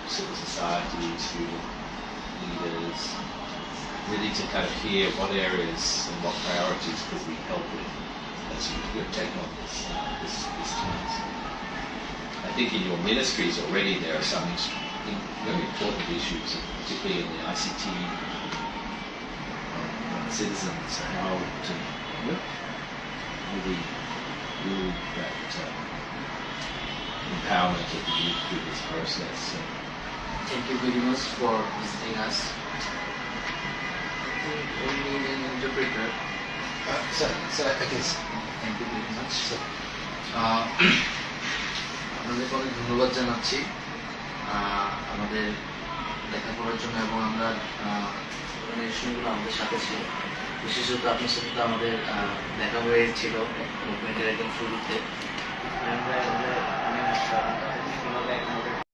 civil society, student leaders, really to kind of hear what areas and what priorities could we help with as you take on this task. I think in your ministries already there are some very important issues, particularly in the ICT citizens, how to really build that empowerment of the youth through this process. So, thank you very much for visiting us. I think we need an interpreter. I guess. Thank you very much. আপনাদেরকে অনেক ধন্যবাদ জানাচ্ছি আমাদের দেখা করার জন্য, এবং আমরা অনুষ্ঠানগুলো আমাদের সাথে ছিল, বিশেষত আপনার সাথে তো আমাদের দেখা হয়েছিল মুভমেন্টের একদম শুরুতে।